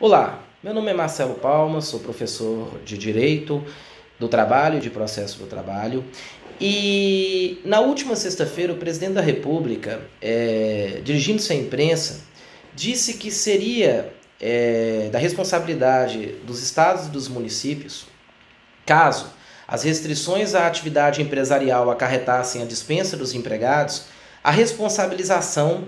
Olá, meu nome é Marcelo Palma, sou professor de Direito do Trabalho e de Processo do Trabalho. E na última sexta-feira, o presidente da República, dirigindo-se à imprensa, disse que seria da responsabilidade dos estados e dos municípios, caso as restrições à atividade empresarial acarretassem a dispensa dos empregados, a responsabilização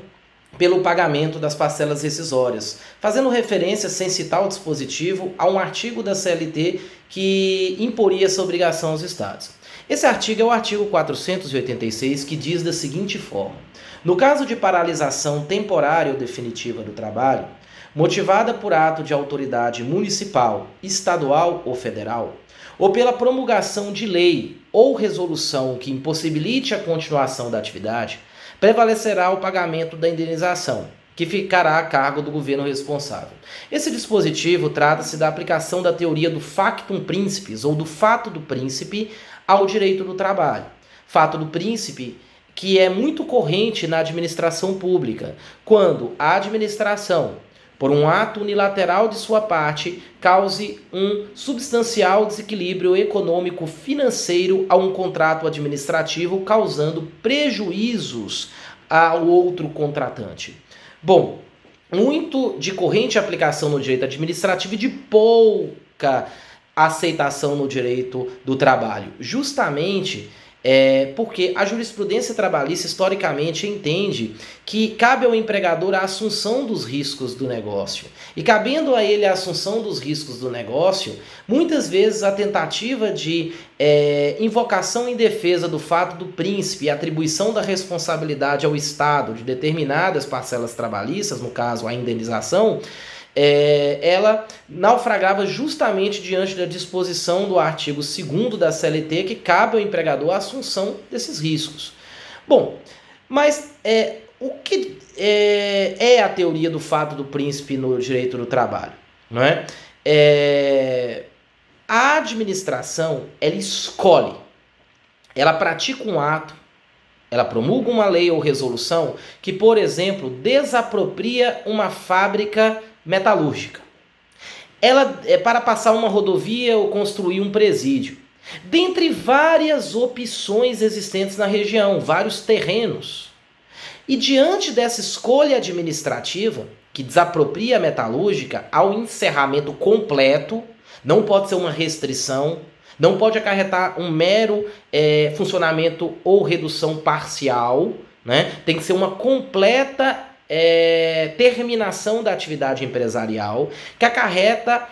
pelo pagamento das parcelas rescisórias, fazendo referência, sem citar o dispositivo, a um artigo da CLT que imporia essa obrigação aos estados. Esse artigo é o artigo 486, que diz da seguinte forma: no caso de paralisação temporária ou definitiva do trabalho, motivada por ato de autoridade municipal, estadual ou federal, ou pela promulgação de lei ou resolução que impossibilite a continuação da atividade, prevalecerá o pagamento da indenização, que ficará a cargo do governo responsável. Esse dispositivo trata-se da aplicação da teoria do factum principis, ou do fato do príncipe, ao direito do trabalho. Fato do príncipe que é muito corrente na administração pública, quando a administração, por um ato unilateral de sua parte, cause um substancial desequilíbrio econômico-financeiro a um contrato administrativo, causando prejuízos ao outro contratante. Bom, muito de corrente aplicação no direito administrativo e de pouca aceitação no direito do trabalho. Justamente porque a jurisprudência trabalhista historicamente entende que cabe ao empregador a assunção dos riscos do negócio. E cabendo a ele a assunção dos riscos do negócio, muitas vezes a tentativa de invocação em defesa do fato do príncipe e atribuição da responsabilidade ao Estado de determinadas parcelas trabalhistas, no caso a indenização, ela naufragava justamente diante da disposição do artigo 2º da CLT, que cabe ao empregador a assunção desses riscos. Bom, mas o que é a teoria do fato do príncipe no direito do trabalho? Não é? A administração, ela escolhe, ela pratica um ato, ela promulga uma lei ou resolução que, por exemplo, desapropria uma fábrica metalúrgica. Ela é para passar uma rodovia ou construir um presídio. Dentre várias opções existentes na região, vários terrenos. E diante dessa escolha administrativa, que desapropria a metalúrgica, ao encerramento completo, não pode ser uma restrição, não pode acarretar um mero funcionamento ou redução parcial, né? Tem que ser uma completa terminação da atividade empresarial, que acarreta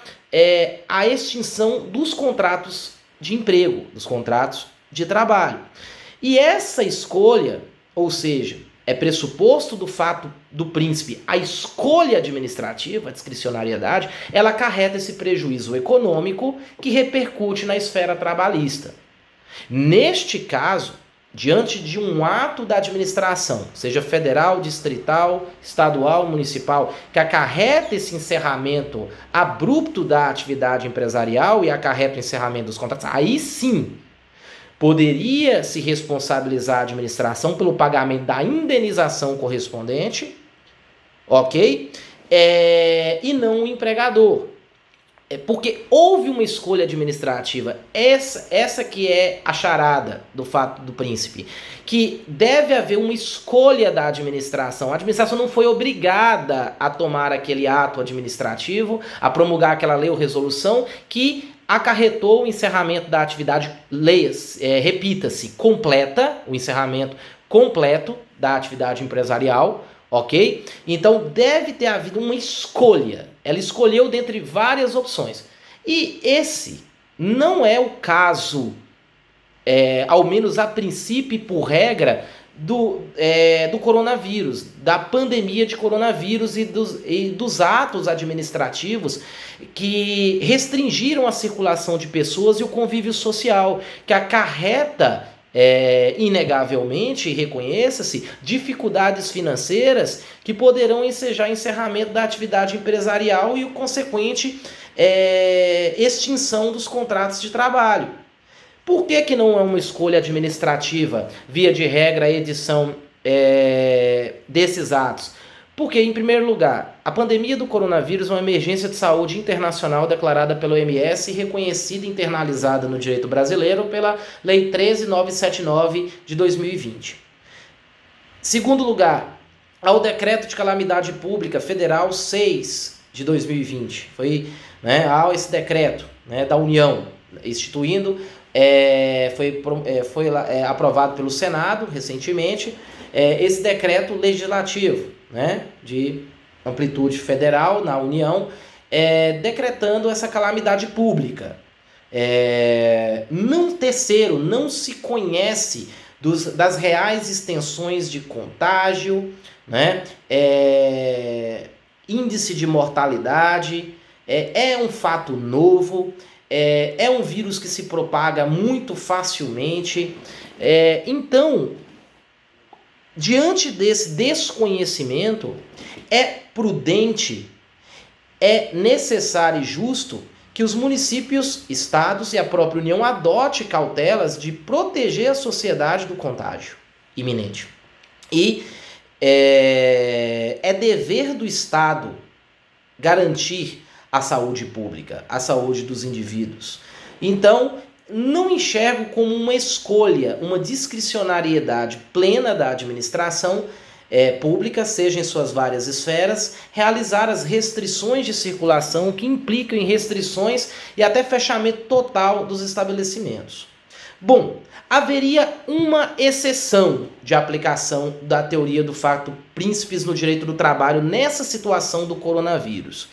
a extinção dos contratos de emprego, dos contratos de trabalho. E essa escolha, ou seja, é pressuposto do fato do príncipe a escolha administrativa, a discricionariedade, ela acarreta esse prejuízo econômico que repercute na esfera trabalhista. Neste caso, diante de um ato da administração, seja federal, distrital, estadual, municipal, que acarreta esse encerramento abrupto da atividade empresarial e acarreta o encerramento dos contratos, aí sim poderia se responsabilizar a administração pelo pagamento da indenização correspondente, ok? E não o empregador. Porque houve uma escolha administrativa, essa que é a charada do fato do príncipe, que deve haver uma escolha da administração. A administração não foi obrigada a tomar aquele ato administrativo, a promulgar aquela lei ou resolução que acarretou o encerramento da atividade, repita-se, completa, o encerramento completo da atividade empresarial, ok? Então deve ter havido uma escolha. Ela escolheu dentre várias opções. E esse não é o caso, ao menos a princípio e por regra, do coronavírus, da pandemia de coronavírus e dos atos administrativos que restringiram a circulação de pessoas e o convívio social, que acarreta inegavelmente, reconheça-se, dificuldades financeiras que poderão ensejar encerramento da atividade empresarial e o consequente extinção dos contratos de trabalho. Por que não é uma escolha administrativa, via de regra, a edição desses atos? Porque, em primeiro lugar, a pandemia do coronavírus é uma emergência de saúde internacional declarada pela OMS e reconhecida e internalizada no direito brasileiro pela Lei 13.979 de 2020. Segundo lugar, ao Decreto de Calamidade Pública Federal 6 de 2020. Foi, ao esse decreto, da União, instituindo, foi aprovado pelo Senado recentemente, esse decreto legislativo, de amplitude federal na União, decretando essa calamidade pública. Terceiro, não se conhece das reais extensões de contágio, índice de mortalidade, é um fato novo, é um vírus que se propaga muito facilmente. Então, diante desse desconhecimento, é prudente, é necessário e justo que os municípios, estados e a própria União adote cautelas de proteger a sociedade do contágio iminente. E é dever do Estado garantir a saúde pública, a saúde dos indivíduos. Então, não enxergo como uma escolha, uma discricionariedade plena da administração pública, seja em suas várias esferas, realizar as restrições de circulação que implicam em restrições e até fechamento total dos estabelecimentos. Bom, haveria uma exceção de aplicação da teoria do facto príncipes no direito do trabalho nessa situação do coronavírus.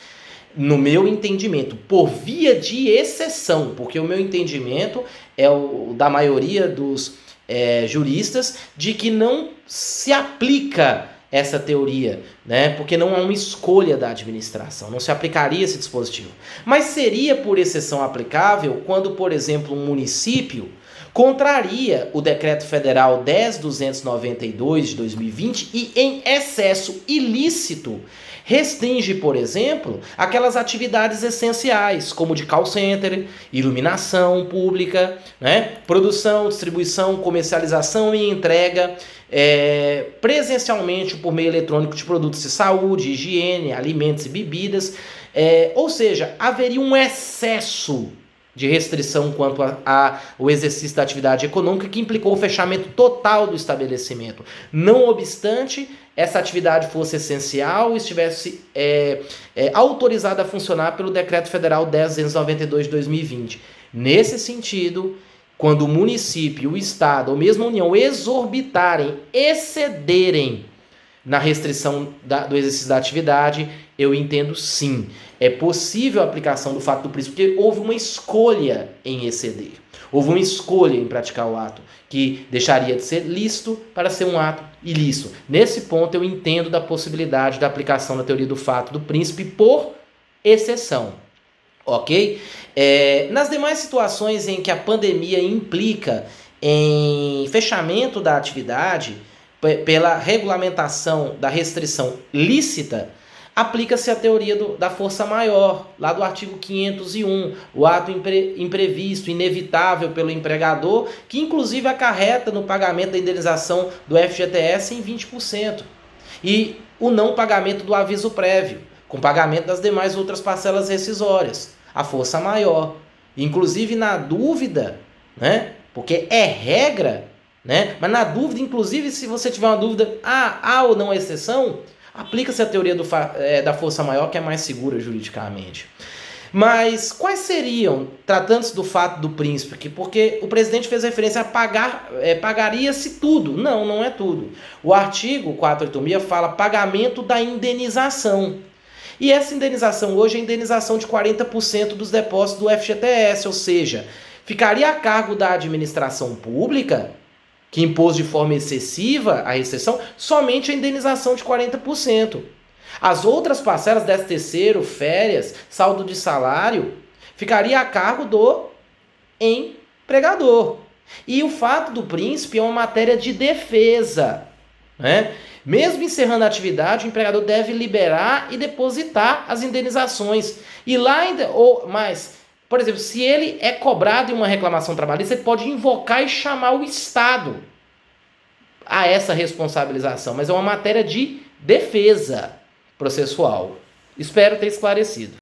No meu entendimento, por via de exceção, porque o meu entendimento é o da maioria dos juristas, de que não se aplica essa teoria, porque não há uma escolha da administração, não se aplicaria esse dispositivo. Mas seria por exceção aplicável quando, por exemplo, um município contraria o Decreto Federal 10.292 de 2020 e, em excesso ilícito, restringe, por exemplo, aquelas atividades essenciais, como de call center, iluminação pública, produção, distribuição, comercialização e entrega presencialmente por meio eletrônico de produtos de saúde, higiene, alimentos e bebidas. Ou seja, haveria um excesso de restrição quanto ao exercício da atividade econômica que implicou o fechamento total do estabelecimento. Não obstante, essa atividade fosse essencial e estivesse autorizada a funcionar pelo Decreto Federal 10.292 de 2020. Nesse sentido, quando o município, o Estado ou mesmo a União excederem na restrição do exercício da atividade, eu entendo sim. É possível a aplicação do fato do príncipe, porque houve uma escolha em exceder. Houve uma escolha em praticar o ato, que deixaria de ser lícito para ser um ato ilícito. Nesse ponto, eu entendo da possibilidade da aplicação da teoria do fato do príncipe por exceção. Ok? Nas demais situações em que a pandemia implica em fechamento da atividade, pela regulamentação da restrição lícita, aplica-se a teoria da força maior, lá do artigo 501, o ato imprevisto, inevitável pelo empregador, que inclusive acarreta no pagamento da indenização do FGTS em 20%. E o não pagamento do aviso prévio, com pagamento das demais outras parcelas rescisórias. A força maior. Inclusive na dúvida, porque é regra, mas na dúvida, inclusive se você tiver uma dúvida, há ou não exceção, aplica-se a teoria da força maior, que é mais segura juridicamente. Mas quais seriam, tratando-se do fato do príncipe, porque o presidente fez referência a pagaria-se tudo. Não, não é tudo. O artigo 486 fala pagamento da indenização. E essa indenização hoje é indenização de 40% dos depósitos do FGTS, ou seja, ficaria a cargo da administração pública, que impôs de forma excessiva a restrição, somente a indenização de 40%. As outras parcelas, 13º, férias, saldo de salário, ficaria a cargo do empregador. E o fato do príncipe é uma matéria de defesa, Mesmo encerrando a atividade, o empregador deve liberar e depositar as indenizações. E lá ainda, por exemplo, se ele é cobrado em uma reclamação trabalhista, ele pode invocar e chamar o Estado a essa responsabilização. Mas é uma matéria de defesa processual. Espero ter esclarecido.